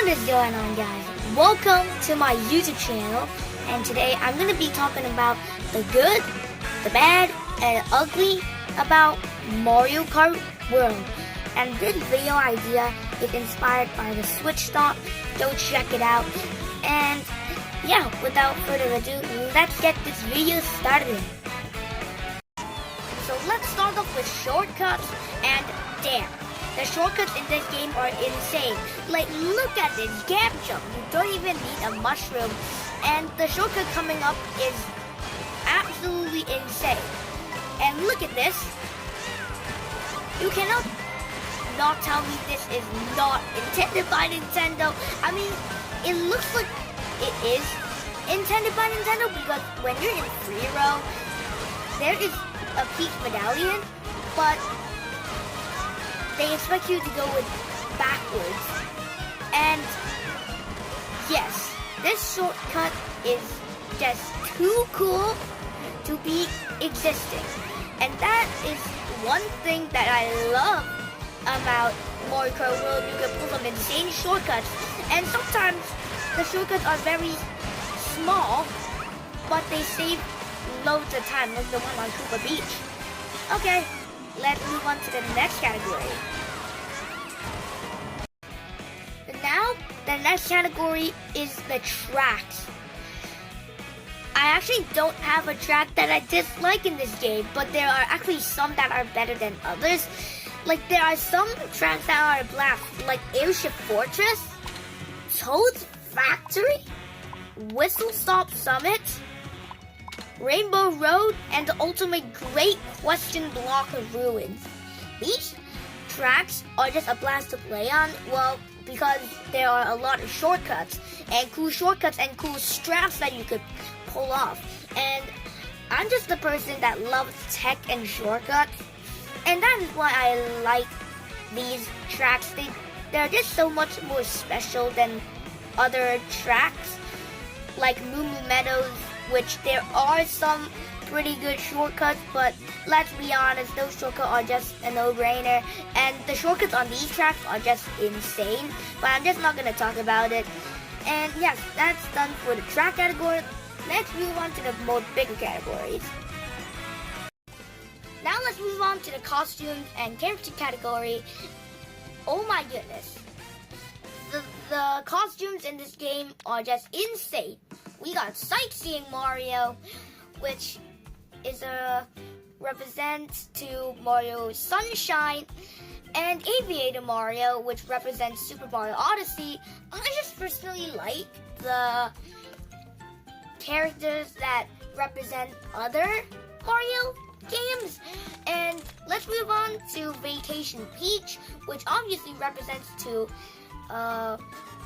What is going on, guys? Welcome to my YouTube channel, and today I'm going to be talking about the good, the bad, and ugly about Mario Kart World. And this video idea is inspired by the Switch stock. Go check it out. And yeah, without further ado, let's get this video started. So let's start off with shortcuts, and damn, the shortcuts in this game are insane. Like, look at this gap jump. You don't even need a mushroom. And the shortcut coming up is absolutely insane. And look at this. You cannot not tell me this is not intended by Nintendo. I mean, it looks like it is intended by Nintendo because when you're in free row, there is a peak medallion, but they expect you to go with backwards. And yes, this shortcut is just too cool to be existing. And that is one thing that I love about Mario Kart World. You can pull some insane shortcuts. And sometimes the shortcuts are very small, but they save loads of time, like the one on Koopa Beach. Okay, let's move on to the next category. Now, the next category is the tracks. I actually don't have a track that I dislike in this game, but there are actually some that are better than others. Like, there are some tracks that are a blast, like Airship Fortress, Toad's Factory, Whistle Stop Summit, Rainbow Road, and the ultimate Great Question Block of Ruins. These tracks are just a blast to play on, well, because there are a lot of shortcuts and cool straps that you could pull off. And I'm just the person that loves tech and shortcuts, and that is why I like these tracks. They're just so much more special than other tracks, like Moo Moo Meadows, which there are some pretty good shortcuts, but let's be honest, those shortcuts are just a no-brainer, and the shortcuts on these tracks are just insane, but I'm just not going to talk about it. And yes, that's done for the track category. Let's move on to the more bigger categories. Now let's move on to the costumes and character category. Oh my goodness. The costumes in this game are just insane. We got Sightseeing Mario, which is represents to Mario Sunshine, and Aviator Mario, which represents Super Mario Odyssey. I just personally like the characters that represent other Mario games. And let's move on to Vacation Peach, which obviously represents to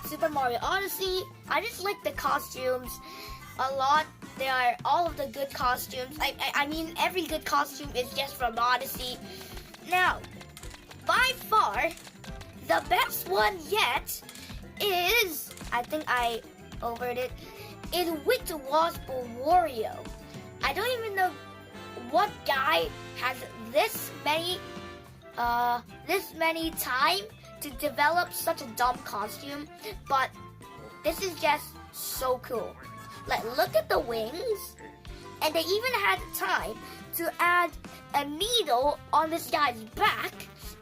Super Mario Odyssey. I just like the costumes a lot. They are all of the good costumes. I mean, every good costume is just from Odyssey. Now, by far, the best one yet is, I think I overed it, is Wicked Wasp Wario. I don't even know what guy has this many time to develop such a dumb costume, but this is just so cool. Like, look at the wings, and they even had time to add a needle on this guy's back,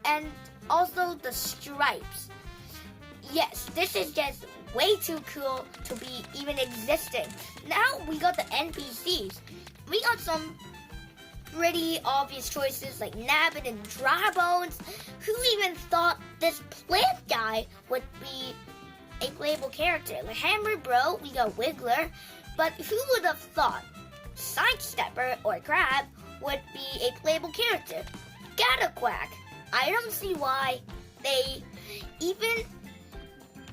and also the stripes. Yes, this is just way too cool to be even existing. Now we got the NPCs. We got some pretty obvious choices like Nabbit and Drybones. Who even thought this plant guy would be a playable character? Like Hammer Bro, we got Wiggler, but who would have thought Sidestepper or Crab would be a playable character? Gataquack. I don't see why they even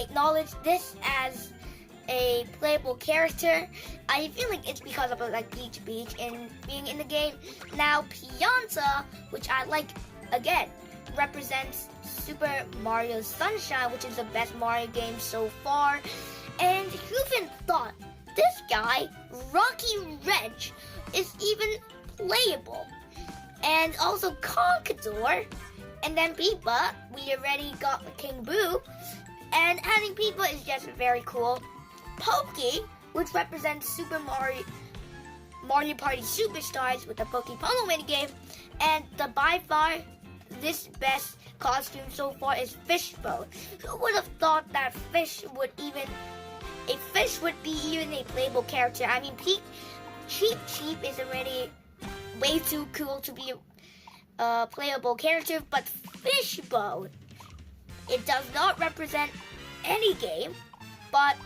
acknowledge this as a playable character. I feel like it's because of like Peach and being in the game. Now Pianta, which I like again, represents Super Mario Sunshine, which is the best Mario game so far. And who even thought this guy, Rocky Wrench, is even playable? And also Conqueror, and then Peepa, we already got King Boo. And adding people is just very cool. Pokey, which represents Super Mario Party Superstars with the Pokey-Polo minigame. And the by far, this best costume so far is Fishbowl. Who would have thought that a fish would be even a playable character? I mean, Cheep is already way too cool to be a playable character, but Fishbowl, it does not represent any game, but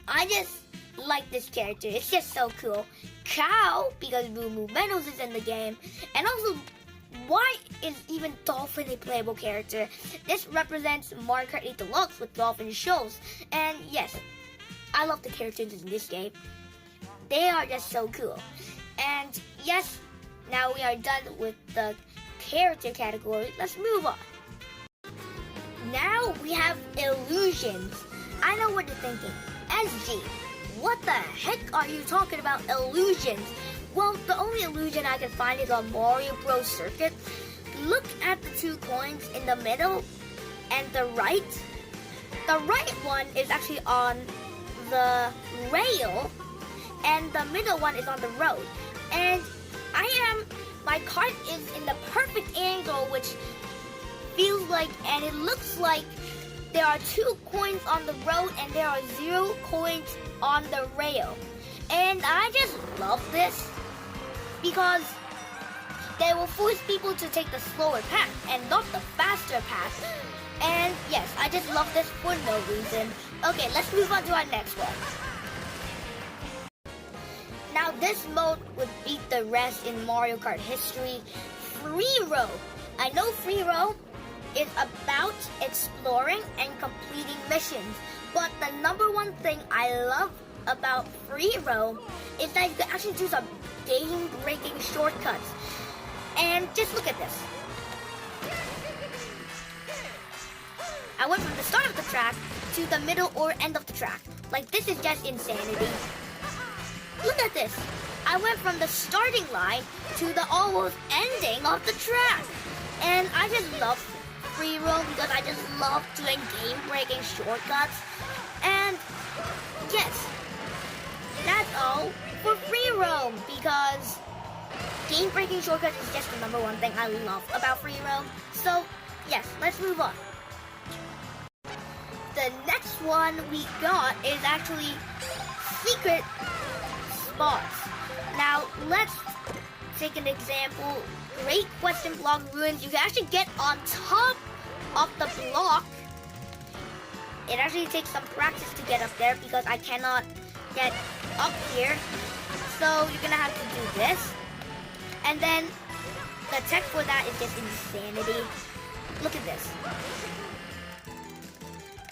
I just like this character. It's just so cool. Cow, because Moo Moo Meadows is in the game, and also, why is even Dolphin a playable character? This represents Mario Kart 8 Deluxe with Dolphin shows, and yes, I love the characters in this game. They are just so cool. And yes, now we are done with the character category. Let's move on. Now we have illusions. I know what you're thinking. SG, what the heck are you talking about illusions? Well, the only illusion I can find is on Mario Bros. Circuit. Look at the two coins in the middle and the right. The right one is actually on the rail, and the middle one is on the road. And my cart is in the perfect angle, which feels like, and it looks like there are 2 coins on the road and there are 0 coins on the rail. And I just love this because they will force people to take the slower path and not the faster path. And yes, I just love this for no reason. Okay, let's move on to our next one. Now this mode would beat the rest in Mario Kart history. Free roam. I know free roam is about exploring and completing missions, but the number one thing I love about free roam is that you can actually do some game-breaking shortcuts. And just look at this. I went from the start of the track to the middle or end of the track. Like, this is just insanity. Look at this. I went from the starting line to the almost ending of the track. And I just love free roam because I just love doing game-breaking shortcuts. And yes, that's all for free roam because game-breaking shortcuts is just the number one thing I love about free roam. So yes, let's move on. The next one we got is actually secret spots. Now let's take an example. Great Question Block Ruins. You can actually get on top of the block. It actually takes some practice to get up there because I cannot get up here. So you're gonna have to do this. And then the tech for that is just insanity. Look at this.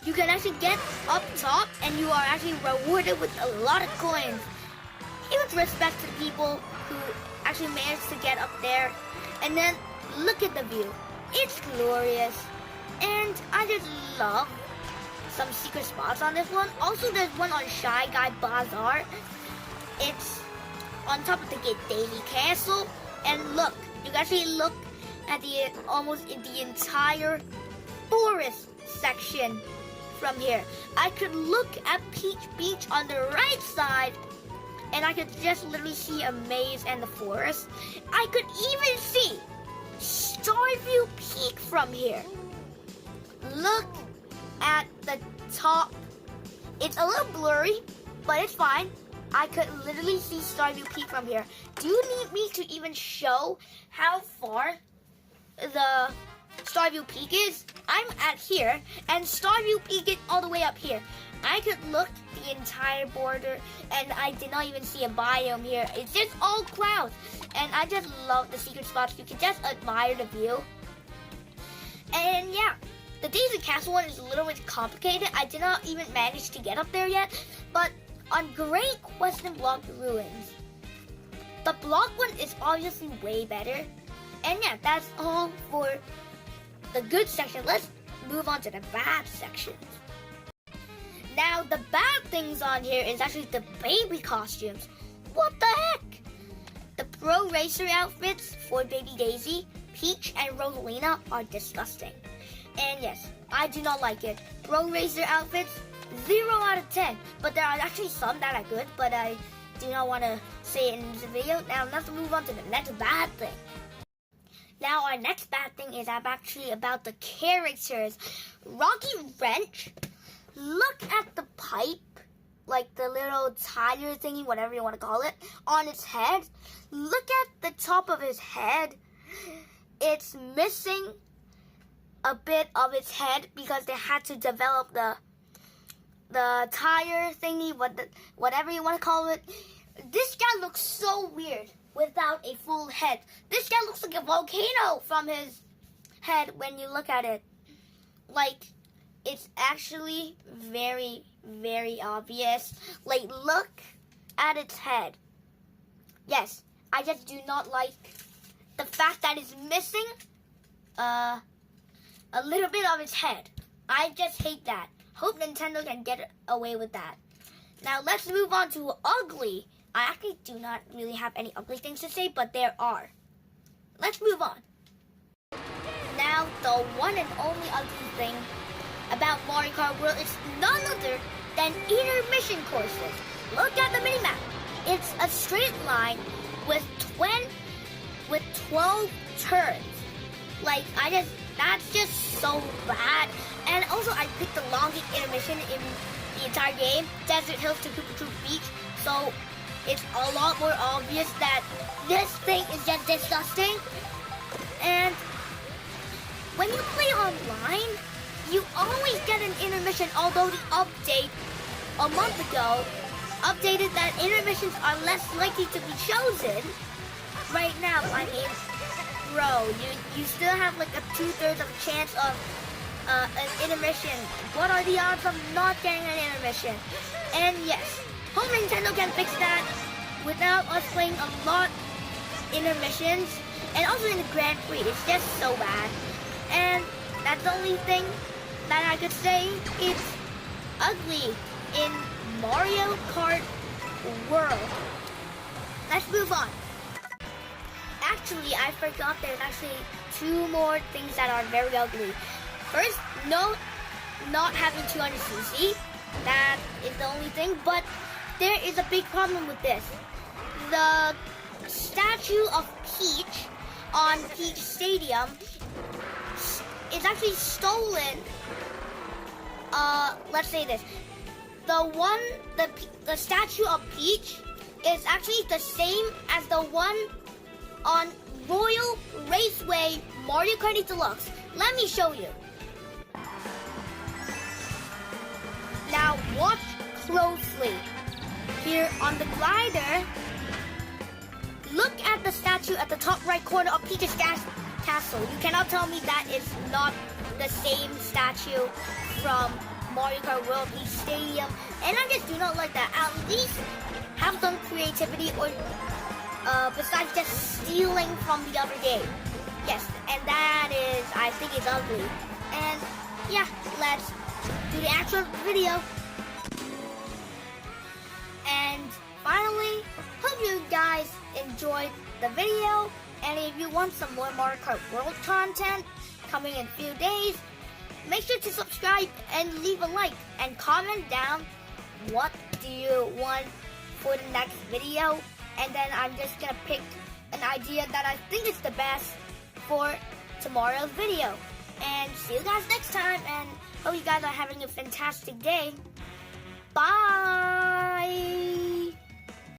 You can actually get up top and you are actually rewarded with a lot of coins. Huge respect to the people who actually managed to get up there. And then look at the view. It's glorious. And I just love some secret spots on this one. Also, there's one on Shy Guy Bazaar. It's on top of the Daily Castle. And look, you can actually look at almost the entire forest section from here. I could look at Peach Beach on the right side, and I could just literally see a maze and the forest. I could even see Starview Peak from here. Look at the top. It's a little blurry, but it's fine. I could literally see Starview Peak from here. Do you need me to even show how far the Starview Peak is? I'm at here, and Starview Peak is all the way up here. I could look the entire border, and I did not even see a biome here. It's just all clouds, and I just love the secret spots. You can just admire the view. And yeah, the Daisy Castle one is a little bit complicated. I did not even manage to get up there yet, but on Great Question Block Ruins, the block one is obviously way better. And yeah, that's all for the good section. Let's move on to the bad sections. Now, the bad things on here is actually the baby costumes. What the heck? The Pro Racer outfits for Baby Daisy, Peach, and Rosalina are disgusting. And yes, I do not like it. road racer outfits, 0 out of 10. But there are actually some that are good, but I do not want to say it in this video. Now let's move on to the next bad thing. Now our next bad thing is actually about the characters. Rocky Wrench, look at the pipe, like the little tire thingy, whatever you want to call it, on its head. Look at the top of his head. It's missing a bit of its head because they had to develop the tire thingy, whatever you want to call it. This guy looks so weird without a full head. This guy looks like a volcano from his head when you look at it. Like, it's actually very, very obvious. Like, look at its head. Yes, I just do not like the fact that it's missing a little bit of its head. I just hate that. Hope Nintendo can get away with that. Now let's move on to ugly. I actually do not really have any ugly things to say, but there are. Let's move on. Now the one and only ugly thing about Mario Kart World is none other than intermission courses. Look at the minimap. It's a straight line with 12 turns. Like, that's just so bad. And also, I picked the longest intermission in the entire game, Desert Hills to Koopa Troop Beach. So it's a lot more obvious that this thing is just disgusting. And when you play online, you always get an intermission, although the update a month ago updated that intermissions are less likely to be chosen. Right now, I mean, bro, you still have like a 2/3 of a chance of an intermission. What are the odds of not getting an intermission? And yes, hope Nintendo can fix that without us playing a lot intermissions. And also in the Grand Prix, it's just so bad. And that's the only thing that I could say. It's ugly in Mario Kart World. Let's move on. Actually, I forgot there's actually 2 more things that are very ugly. First, not having 200cc. That is the only thing. But there is a big problem with this. The statue of Peach on Peach Stadium is actually stolen. Let's say this. The statue of Peach is actually the same as the one on Royal Raceway Mario Kart 8 Deluxe. Let me show you. Now watch closely. Here on the glider, look at the statue at the top right corner of Peach's castle. You cannot tell me that is not the same statue from Mario Kart World Peach Stadium. And I just do not like that. At least have some creativity or besides just stealing from the other game. Yes, and that is, I think it's ugly. And yeah, let's do the actual video. And finally, hope you guys enjoyed the video. And if you want some more Mario Kart World content coming in a few days, make sure to subscribe and leave a like and comment down what do you want for the next video. And then I'm just gonna pick an idea that I think is the best for tomorrow's video. And see you guys next time, and hope you guys are having a fantastic day. Bye!